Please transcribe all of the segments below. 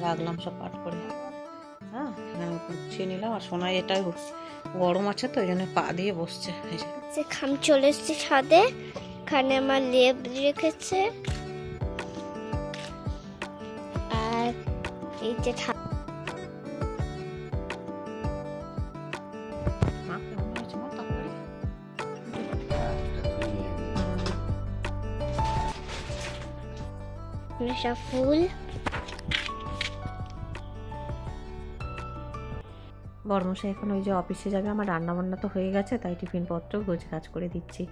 রাখলাম সব পাট করে। হ্যাঁ, গুছিয়ে নিলাম। আর সোনাই এটাই গরম আছে তো ওই জন্য পা দিয়ে বসছে। আমি চলে এসেছি ছাদে, এখানে আমার লেপ রেখেছে আর এই যে সব ফুল। বর্মশাই এখন ওই যে অফিসে যাবে, আমার রান্নাবান্না তো হয়ে গেছে, তাই টিফিনপত্র গোছগাছ করে দিচ্ছি।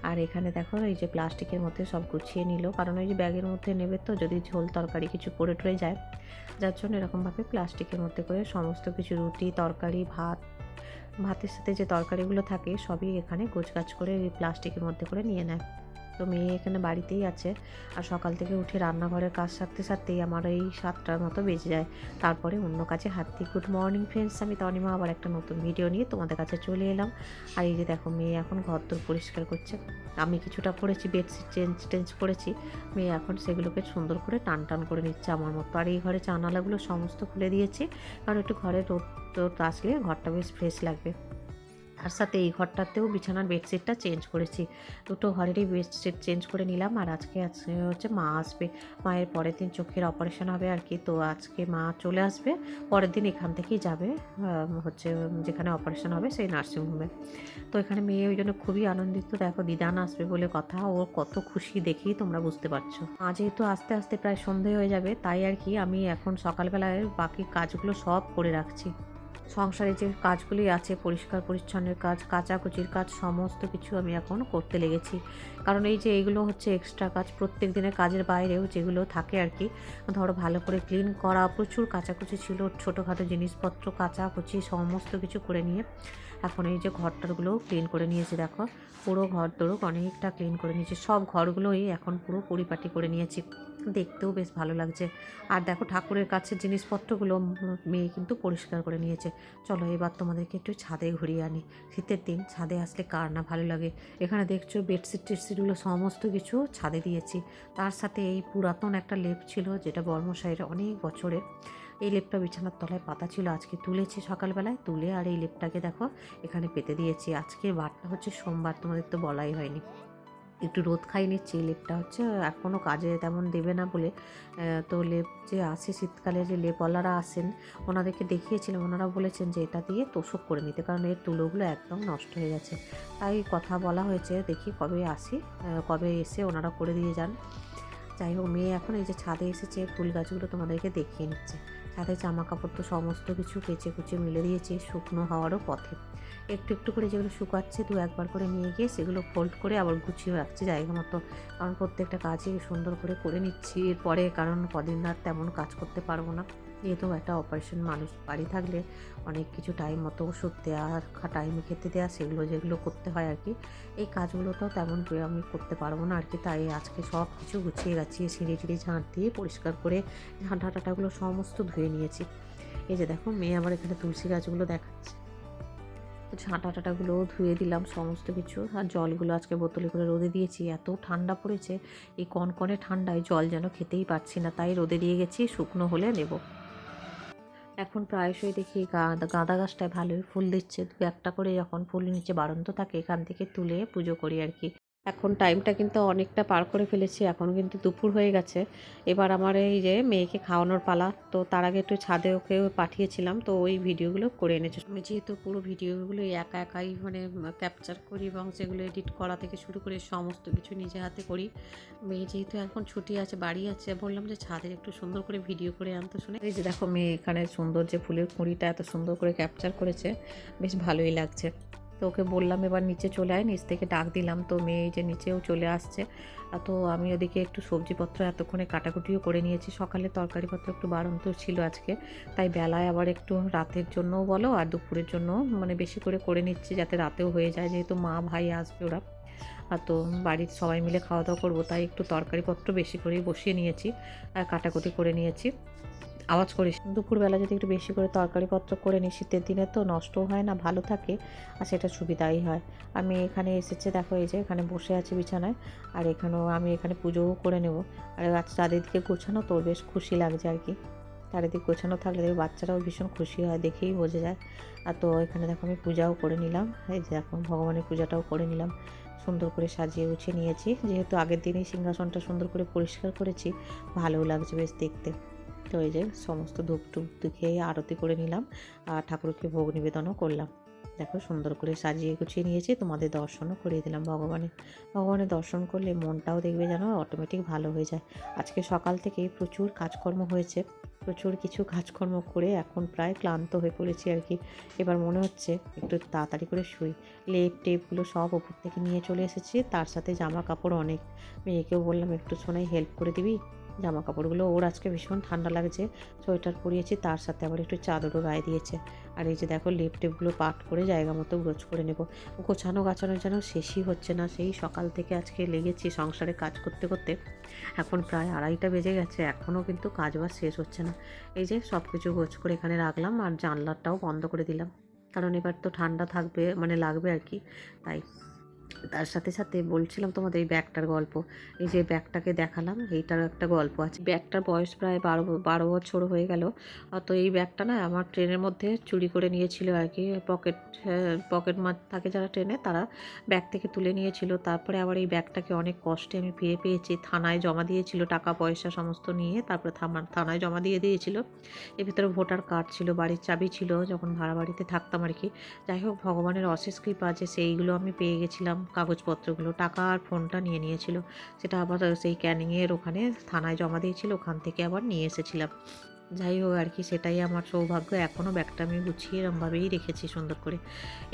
আর এখানে দেখো এই যে প্লাস্টিকের মধ্যে সব গুছিয়ে নিল, কারণ ওই যে ব্যাগের মধ্যে নেবে তো, যদি ঝোল তরকারি কিছু পড়ে টরে যায়, যার জন্য এরকমভাবে প্লাস্টিকের মধ্যে করে সমস্ত কিছু রুটি তরকারি ভাতের সাথে যে তরকারিগুলো থাকে সবই এখানে গোছগাছ করে ওই প্লাস্টিকের মধ্যে করে নিয়ে নেয়। তো মেয়ে এখানে বাড়িতেই আছে। আর সকাল থেকে উঠে রান্নাঘরের কাজ সারতে সারতেই আমার এই 7টার মতো বেজে যায়, তারপরে অন্য কাজে হাত দিই। গুড মর্নিং ফ্রেন্ডস, আমি তনিমা আবার একটা নতুন ভিডিও নিয়ে তোমাদের কাছে চলে এলাম। আর এই যে দেখো মেয়ে এখন ঘরদোর পরিষ্কার করছে। আমি কিছুটা করেছি, বেডশিট চেঞ্জ করেছি, মেয়ে এখন সেগুলোকে সুন্দর করে টান করে নিচ্ছে আমার মতো। আর এই ঘরে জানালাগুলো সমস্ত খুলে দিয়েছি, কারণ একটু ঘরে রোদ আসলে ঘরটা বেশ ফ্রেশ লাগবে। তার সাথে এই ঘরটাতেও বিছানার বেডশিটটা চেঞ্জ করেছি, দুটো ঘরেরই বেডশিট চেঞ্জ করে নিলাম। আর আজকে হচ্ছে মা আসবে, মায়ের পরের দিন চোখের অপারেশন হবে আর কি। তো আজকে মা চলে আসবে, পরের দিন এখান থেকেই যাবে হচ্ছে যেখানে অপারেশন হবে সেই নার্সিংহোমে। তো এখানে মেয়ে ওই জন্য খুবই আনন্দিত, দেখো দিদান আসবে বলে কথা, ও কত খুশি দেখেই তোমরা বুঝতে পারছো। মা যেহেতু আস্তে আস্তে প্রায় সন্ধে হয়ে যাবে, তাই আর কি আমি এখন সকালবেলায় বাকি কাজগুলো সব করে রাখছি। সংসারে যে কাজগুলি আছে, পরিষ্কার পরিচ্ছন্নের কাজ, কাচাকুচির কাজ, সমস্ত কিছু আমি এখন করতে লেগেছি। কারণ এই যে এইগুলো হচ্ছে এক্সট্রা কাজ, প্রত্যেক দিনের কাজের বাইরেও যেগুলো থাকে আর কি। ধরো ভালো করে ক্লিন করা, প্রচুর কাচাকুচি ছিল, ছোটোখাটো জিনিসপত্র কাচাকুচি সমস্ত কিছু করে নিয়ে এখন এই যে ঘরটারগুলোও ক্লিন করে নিয়েছি। দেখো পুরো ঘর দোরক অনেকটা ক্লিন করে নিয়েছি, সব ঘরগুলোই এখন পুরো পরিপাটি করে নিয়েছি, দেখতেও বেশ ভালো লাগছে। আর দেখো ঠাকুরের কাছের জিনিসপত্রগুলো মেয়ে কিন্তু পরিষ্কার করে নিয়েছে। চলো এবার তোমাদেরকে একটু ছাদে ঘুরিয়ে আনি। শীতের দিন ছাদে আসলে কার না ভালো লাগে। এখানে দেখছো বেডশিট টেডশিটগুলো সমস্ত কিছু ছাদে দিয়েছি। তার সাথে এই পুরাতন একটা লেপ ছিল, যেটা বর্মশাইয়ের অনেক বছরের, এই লেপটা বিছানার তলায় পাতা ছিল, আজকে তুলেছি সকালবেলায় তুলে, আর এই লেপটাকে দেখো এখানে পেতে দিয়েছি। আজকে বারটা হচ্ছে সোমবার, তোমাদের তো বলাই হয়নি, একটু রোদ খাই নিচ্ছি। লেপটা হচ্ছে আর কোনো কাজে তেমন দেবে না বলে, তো লেপ যে আসে শীতকালে যে লেপওয়ালারা আসেন ওনাদেরকে দেখিয়েছিলাম, ওনারা বলেছেন যে এটা দিয়ে তোষক করে নিতে, কারণ এর তুলোগুলো একদম নষ্ট হয়ে গেছে। তাই কথা বলা হয়েছে, দেখি কবে আসি, কবে এসে ওনারা করে দিয়ে যান। যাই হোক মেয়ে এখন এই যে ছাদে এসেছে, ফুল গাছগুলো তোমাদেরকে দেখিয়ে নিচ্ছে। ছাদে জামা কাপড় তো সমস্ত কিছু কেচে কুচে মিলে দিয়েছি, শুকনো হওয়ারও পথে। একটু একটু করে যেগুলো শুকাচ্ছে দু একবার করে নিয়ে গিয়ে সেগুলো ফোল্ড করে আবার গুছিয়ে রাখছি জায়গা মতো, কারণ প্রত্যেকটা কাজই সুন্দর করে নিচ্ছি এরপরে, কারণ কদিন আর তেমন কাজ করতে পারবো না, যেহেতু একটা অপারেশন মানুষ বাড়ি থাকলে অনেক কিছু টাইম মতো ওষুধ দেওয়া, টাইমে খেতে দেওয়া, সেগুলো যেগুলো করতে হয় আর কি, এই কাজগুলোটাও তেমন আমি করতে পারবো না আর কি। তাই আজকে সব কিছু গুছিয়ে গাছিয়ে সিঁড়ি টিড়ি ঝাঁট দিয়ে পরিষ্কার করে ঝাঁটা টাটাগুলো সমস্ত ধুয়ে নিয়েছি। এই যে দেখো মেয়ে আমার এখানে তুলসী গাছগুলো দেখাচ্ছে, ঝাঁটা টাটাগুলোও ধুয়ে দিলাম সমস্ত কিছু। আর জলগুলো আজকে বোতলে করে রোদে দিয়েছি, এত ঠান্ডা পড়েছে, এই কনকনে ঠান্ডায় জল যেন খেতেই পারছি না, তাই রোদে দিয়ে গেছি, শুকনো হলে নেব। এখন প্রায়শই দেখি গাঁদা গাছটায় ভালোই ফুল দিচ্ছে, দু একটা করে যখন ফুল নিচে বাড়ন্ত থাকে এখান থেকে তুলে পুজো করি আর কি। এখন টাইমটা কিন্তু অনেকটা পার করে ফেলেছি, এখন কিন্তু দুপুর হয়ে গেছে। এবার আমার এই যে মেয়েকে খাওয়ানোর পালা, তো তার আগে একটু ছাদে ওকে পাঠিয়েছিলাম, তো ওই ভিডিওগুলো করে এনেছে। আমি যেহেতু পুরো ভিডিওগুলো একা একাই মানে ক্যাপচার করি এবং সেগুলো এডিট করা থেকে শুরু করে সমস্ত কিছু নিজে হাতে করি। মেয়ে যেহেতু এখন ছুটি আছে, বাড়ি আছে, বললাম যে ছাদে একটু সুন্দর করে ভিডিও করে আনতে শুনে। এই যে দেখো মেয়ে এখানে সুন্দর যে ফুলের কুঁড়িটা এত সুন্দর করে ক্যাপচার করেছে, বেশ ভালোই লাগছে। তো ওকে বললাম এবার নিচে চলে আয়, নিচ থেকে ডাক দিলাম, তো মেয়ে যে নিচেও চলে আসছে। তো আমি ওদিকে একটু সবজিপত্র এতক্ষণে কাটাকুটিও করে নিয়েছি, সকালে তরকারিপত্র একটু বাড়ন্ত ছিল আজকে, তাই বেলায় আবার একটু রাতের জন্যও বলো আর দুপুরের জন্য মানে বেশি করে নিচ্ছি, যাতে রাতেও হয়ে যায়, যেহেতু মা ভাই আসবে ওরা। আর তো বাড়ির সবাই মিলে খাওয়া দাওয়া করবো, তাই একটু তরকারিপত্র বেশি করেই বসিয়ে নিয়েছি আর কাটাকুটি করে নিয়েছি। আওয়াজ করিস, দুপুরবেলা যদি একটু বেশি করে তরকারিপত্র করে নিই, শীতের দিনে তো নষ্টও হয় না, ভালো থাকে, আর সেটা সুবিধাই হয়। আমি এখানে এসেছে দেখো, এই যে এখানে বসে আছি বিছানায়, আর এখানেও আমি এখানে পুজোও করে নেব। আর আজ চারিদিকে গোছানো তো বেশ খুশি লাগছে আর কি। চারিদিক গোছানো থাকলে দেখবে বাচ্চারাও ভীষণ খুশি হয়, দেখেই বোঝা যায়। আর তো এখানে দেখো আমি পূজাও করে নিলাম, এই যে দেখো ভগবানের পূজাটাও করে নিলাম, সুন্দর করে সাজিয়ে গুছিয়ে নিয়েছি। যেহেতু আগের দিনেই সিংহাসনটা সুন্দর করে পরিষ্কার করেছি, ভালোও লাগছে বেশ দেখতে। তো এই যে সমস্ত ধূপ টুপ দেখে আরতি করে নিলাম আর ঠাকুরকে ভোগ নিবেদনও করলাম। দেখো সুন্দর করে সাজিয়ে গুছিয়ে নিয়েছি, তোমাদের দর্শনও করিয়ে দিলাম। ভগবানের দর্শন করলে মনটাও দেখবে যেন অটোমেটিক ভালো হয়ে যায়। আজকে সকাল থেকেই প্রচুর কাজকর্ম হয়েছে, প্রচুর কিছু কাজকর্ম করে এখন প্রায় ক্লান্ত হয়ে পড়েছি আর কি। এবার মনে হচ্ছে একটু তাড়াতাড়ি করে শুই। লেপ টেপগুলো সব ওপর থেকে নিয়ে চলে এসেছি, তার সাথে জামা কাপড় অনেক। মেয়েকেও বললাম একটু সোনাই হেল্প করে দিবি জামা কাপড়গুলো, ওর আজকে ভীষণ ঠান্ডা লাগছে, সোয়েটার পরিয়েছি, তার সাথে আবার একটু চাদরও গায়ে দিয়েছে। আর এই যে দেখো লেপ টেপগুলো পাট করে জায়গা মতো গোছ করে নেব। গোছানো গাছানো যেন শেষই হচ্ছে না, সেই সকাল থেকে আজকে লেগেছি সংসারে কাজ করতে করতে। এখন প্রায় 2:30 বেজে গেছে, এখনও কিন্তু কাজ বাজ শেষ হচ্ছে না। এই যে সব কিছু গোছ করে এখানে রাখলাম আর জানলাটাও বন্ধ করে দিলাম, কারণ এবার তো ঠান্ডা থাকবে মানে লাগবে আর কি। তাই তার সাথে সাথে বলছিলাম তোমাদের এই ব্যাগটার গল্প। এই যে ব্যাগটাকে দেখালাম, এইটারও একটা গল্প আছে। ব্যাগটার বয়স প্রায় 12 বছর হয়ে গেল। তো এই ব্যাগটা না আমার ট্রেনের মধ্যে চুরি করে নিয়েছিল আর কি। পকেট মার থাকে যারা ট্রেনে, তারা ব্যাগ থেকে তুলে নিয়েছিল। তারপরে আবার এই ব্যাগটাকে অনেক কষ্টে আমি ফিরে পেয়েছি, থানায় জমা দিয়েছিল, টাকা পয়সা সমস্ত নিয়ে তারপরে থানায় জমা দিয়ে দিয়েছিল। এর ভিতরে ভোটার কার্ড ছিল, বাড়ির চাবি ছিল, যখন ভাড়া বাড়িতে থাকতাম আর কি। যাই হোক, ভগবানের অশেষ কৃপা যে সেইগুলো আমি পেয়ে গেছিলাম, কাগজপত্রগুলো। টাকা আর ফোনটা নিয়ে নিয়েছিল, সেটা আবার সেই ক্যানিংয়ের ওখানে থানায় জমা দিয়েছিল, ওখান থেকে আবার নিয়ে এসেছিলাম। যাই হোক আর কি, সেটাই আমার সৌভাগ্য। এখনও ব্যাগটা আমি গুছিয়ে এরমভাবেই রেখেছি সুন্দর করে।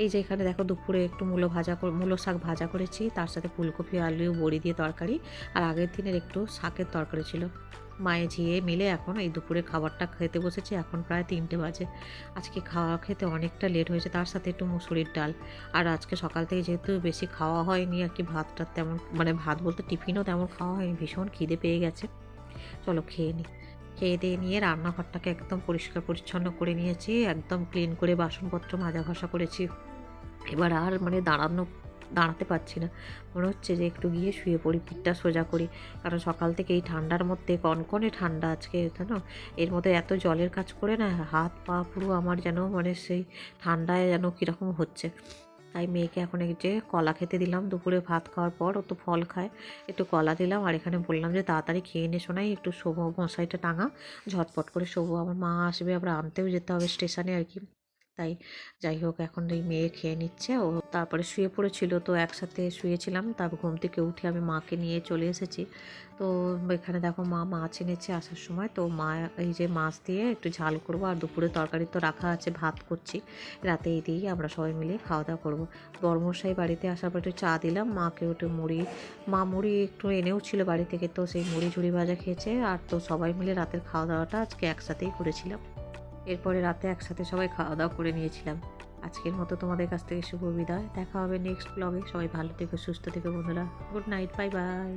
এই যে এখানে দেখো দুপুরে একটু মূলো শাক ভাজা করেছি, তার সাথে ফুলকপি আলু বড়ি দিয়ে তরকারি, আর আগের দিনের একটু শাকের তরকারি ছিল। মায়ে ঝিয়ে মিলে এখন এই দুপুরে খাবারটা খেতে বসেছি, এখন প্রায় 3টে বাজে। আজকে খাওয়া খেতে অনেকটা লেট হয়েছে, তার সাথে একটু মুসুরির ডাল। আর আজকে সকাল থেকে যেহেতু বেশি খাওয়া হয়নি আর কি, ভাতটা তেমন মানে ভাত বলতে টিফিনও তেমন খাওয়া হয়নি, ভীষণ খিদে পেয়ে গেছে। চলো খেয়ে নিই। খেয়ে দিয়ে নিয়ে রান্নাঘরটাকে একদম পরিষ্কার পরিচ্ছন্ন করে নিয়েছি, একদম ক্লিন করে বাসনপত্র মাজা ঘষা করেছি। এবার আর মানে দাঁড়াতে পারছি না, মনে হচ্ছে যে একটু গিয়ে শুয়ে পড়ি, পিঠটা সোজা করি। কারণ সকাল থেকে এই ঠান্ডার মধ্যে, কনকনে ঠান্ডা আজকে জানো, এর মধ্যে এত জলের কাজ করে না হাত পা পুরো আমার যেন মানে সেই ঠান্ডায় যেন কীরকম হচ্ছে। তাই মেয়েকে এখন এই যে কলা খেতে দিলাম, দুপুরে ভাত খাওয়ার পর ও তো ফল খায়, একটু কলা দিলাম। আর এখানে বললাম যে তাড়াতাড়ি খেয়ে নে শোনাই, একটু শোবো, মশারিটা টাঙা, ঝটপট করে শোবো, আমার মা আসবে, আবার আনতেও যেতে হবে স্টেশনে আর কি। তাই যাই হোক, এখন এই মেয়ে খেয়ে নিচ্ছে, ও তারপরে শুয়ে পড়েছিল, তো একসাথে শুয়েছিলাম। তারপর ঘুম থেকে উঠে আমি মাকে নিয়ে চলে এসেছি। তো এখানে দেখো মা মাছ এনেছে আসার সময়, তো মা এই যে মাছ দিয়ে একটু ঝাল করবো, আর দুপুরে তরকারি তো রাখা আছে, ভাত করছি, রাতে এই দিয়েই আমরা সবাই মিলে খাওয়া দাওয়া করবো। বড়মশাই বাড়িতে আসার পর একটু চা দিলাম মাকে, একটু মুড়ি একটু এনেও ছিল বাড়ি থেকে, তো সেই মুড়ি ঝুড়ি ভাজা খেয়েছে। আর তো সবাই মিলে রাতের খাওয়া দাওয়াটা আজকে একসাথেই করেছিলাম। এরপরে রাতে একসাথে সবাই খাওয়া দাওয়া করে নিয়েছিলাম। আজকের মতো তোমাদের কাছ থেকে শুভ বিদায়, দেখা হবে নেক্সট ব্লগে। সবাই ভালো থেকো, সুস্থ থেকো বন্ধুরা। Good night, bye bye.